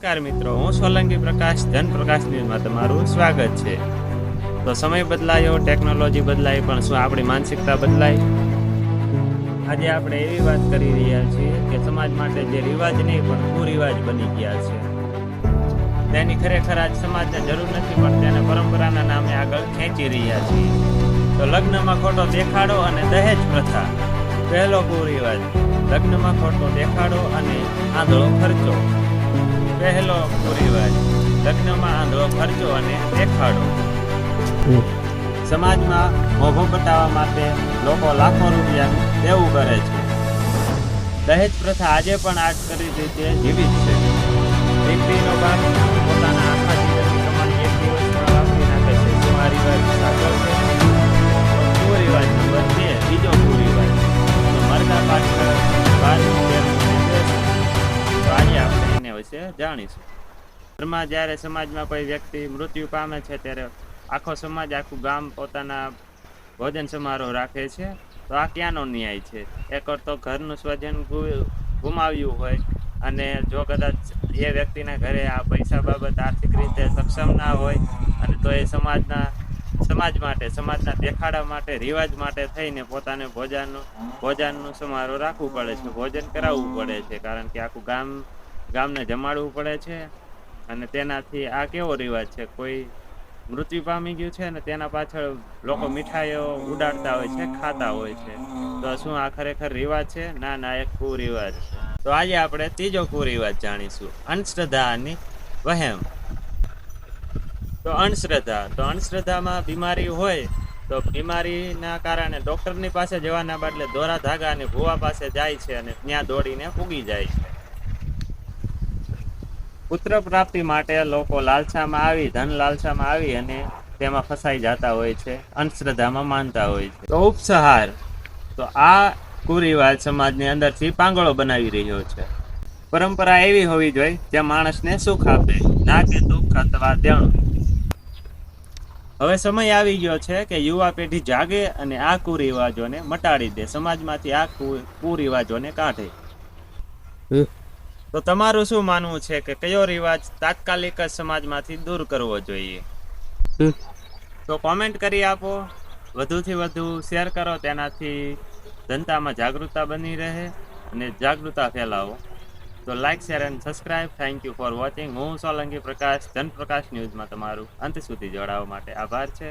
નમસ્કાર મિત્રો, હું સોલંકી પ્રકાશ જનપ્રકાશ ન્યૂઝમાં તમારું સ્વાગત છે. તો સમય બદલાયો, ટેકનોલોજી બદલાઈ, પણ શું આપણી માનસિકતા બદલાઈ? આજે આપણે એવી વાત કરી રહ્યા છીએ કે સમાજ માટે જે રિવાજ નહીં પણ કુરિવાજ બની ગયા છે, તેની ખરેખર આજ સમાજને જરૂર નથી, પણ તેને પરંપરાના નામે આગળ ખેંચી રહ્યા છીએ. તો લગ્નમાં ખોટો દેખાડો અને દહેજ પ્રથા. પહેલો કુરિવાજ, લગ્નમાં ખોટો દેખાડો અને આંધળો ખર્ચો. પહેલો કુરિવાજ, લગ્નમાં આંધળો ખર્ચો અને દેખાડો. સમાજમાં મોભો બતાવવા માટે લોકો લાખો રૂપિયાનું દેવું કરે છે. દહેજ પ્રથા આજે પણ આજ કરી રીતે જીવિત છે. દીકરીનો બાપ પોતાના આખા જીવનની કમાણી એક દિવસમાં વાપરી નાખે છે. શું આ રિવાજ સાચો છે? કુરિવાજ નંબર 2, બીજો કુરિવાજ, મરદા પાછળ તો આજે આપણે એને વિશે જાણીશું. ઘરમાં જ્યારે સમાજમાં કોઈ વ્યક્તિ મૃત્યુ પામે છે ત્યારે આખો સમાજ, આખું ગામ પોતાના ભોજન સમારોહ રાખે છે. તો આ ક્યાંનો ન્યાય છે? એક તો ઘરનું સ્વજન ગુમાવ્યું હોય અને જો કદાચ એ વ્યક્તિના ઘરે આ પૈસા બાબત આર્થિક રીતે સક્ષમ ના હોય અને તો એ સમાજ માટે, સમાજના દેખાડા માટે, રિવાજ માટે થઈને પોતાને ભોજનનું સમારોહ રાખવું પડે છે, ભોજન કરાવવું પડે છે, કારણ કે આખું ગામને જમાડવું પડે છે. અને તેનાથી આ કેવો રિવાજ છે? કોઈ મૃત્યુ પામી ગયું છે અને તેના પાછળ લોકો મીઠાઈઓ ઉડાડતા હોય છે, ખાતા હોય છે. તો શું આ ખરેખર રિવાજ છે? ના, એક કુરિવાજ છે. તો આજે આપણે ત્રીજો કુરિવાજ જાણીશું, અંધશ્રદ્ધા અને વહેમ. તો અંધશ્રદ્ધામાં બીમારી હોય તો બીમારીના કારણે ડોક્ટરની પાસે જવાના બદલે દોરા ધાગા અને ભુવા પાસે જાય છે અને ત્યાં દોડીને પૂગી જાય છે. પુત્ર પ્રાપ્તિ માટે લોકો ધન લાલસામાં આવી અને તેમાં ફસાઈ જતા હોય છે, અંધશ્રદ્ધામાં માનતા હોય છે. તો ઉપસહાર, તો આ કુરિવાજ સમાજની અંદરથી પાંગળો બનાવી રહ્યો છે. પરંપરા એવી હોવી જોઈએ જે માણસને સુખ આપે, ના કે દુઃખ અથવા દેણું. હવે સમય આવી ગયો છે કે યુવા પેઢી જાગે અને આ કુરિવાજોને મટાડી દે, સમાજમાંથી આ કુરિવાજોને કાઢે. તો તમારું શું માનવું છે કે કયો રિવાજ તાત્કાલિક જ સમાજમાંથી દૂર કરવો જોઈએ? તો કોમેન્ટ કરી આપો, વધુથી વધુ શેર કરો, તેનાથી જનતામાં જાગૃતતા બની રહે અને જાગૃતતા ફેલાવો. તો like, share and subscribe. Thank you for watching. હું સોલંકી પ્રકાશ જનપ્રકાશ ન્યૂઝમાં તમારું અંત સુધી જોડાવા માટે આભાર છે.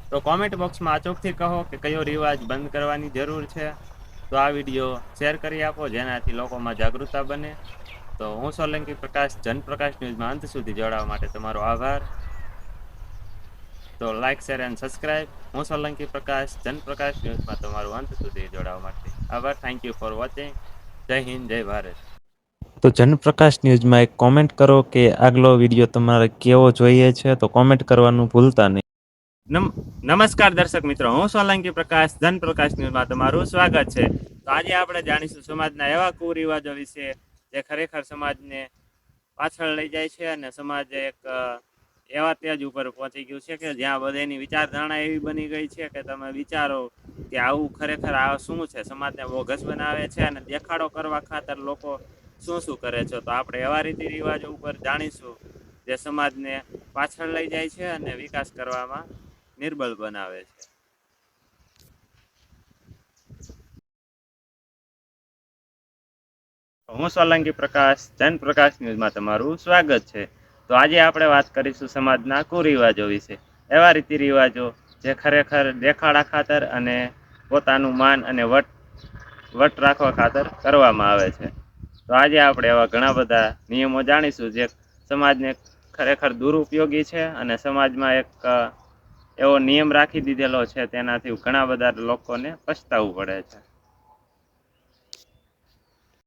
તો કોમેન્ટ બોક્સમાં અચૂકથી કહો કે કયો રિવાજ બંધ કરવાની જરૂર છે. તો આ વિડીયો શેર કરી આપો, જેનાથી લોકોમાં જાગૃતતા બને. તો હું સોલંકી પ્રકાશ જનપ્રકાશ ન્યૂઝમાં અંત સુધી જોડાવા માટે તમારો આભાર. તો લાઈક, શેર એન્ડ સબસ્ક્રાઇબ. હું સોલંકી પ્રકાશ જનપ્રકાશ ન્યૂઝમાં તમારું અંત સુધી જોડાવા માટે આભાર. Thank you for watching. જય હિન્દ, જય ભારત. તો જનપ્રકાશ ન્યૂઝમાં એક કોમેન્ટ કરો કે આગલો વિડીયો તમારે કેવો જોઈએ છે, તો કોમેન્ટ કરવાનું ભૂલતા નહીં. નમસ્કાર દર્શક મિત્રો, હું સોલંકી પ્રકાશ જનપ્રકાશ ન્યૂઝમાં તમારું સ્વાગત છે. તો આજે આપણે જાણીશું સમાજના એવા કુરિવાજો વિશે જે ખરેખર સમાજને પાછળ લઈ જાય છે અને સમાજ એક એવા તેજ ઉપર પહોંચી ગયું છે કે જ્યાં બધાની વિચારધારણા એવી બની ગઈ છે કે તમે વિચારો કે આવું ખરેખર આ શું છે? સમાજને બોગસ બનાવે છે અને દેખાડો કરવા ખાતર લોકો શું કરે છે. તો આપણે એવા રીતિ રિવાજો ઉપર જાણીશું જે સમાજને પાછળ લઈ જાય છે અને વિકાસ કરવામાં નિર્બળ બનાવે છે. હું સોલંકી પ્રકાશ જનપ્રકાશ ન્યૂઝમાં તમારું સ્વાગત છે. તો આજે આપણે વાત કરીશું સમાજના કુરિવાજો વિશે. એવા રીતિ રિવાજો જે ખરેખર દેખાડા ખાતર અને પોતાનું માન અને વટ રાખવા ખાતર કરવામાં આવે છે. તો આજે આપણે એવા ઘણા બધા નિયમો જાણીશું જે સમાજને ખરેખર દુરુપયોગી છે અને સમાજમાં એક એવો નિયમ રાખી દીધેલો છે, તેનાથી ઘણા બધા લોકોને પછતાવવું પડે છે.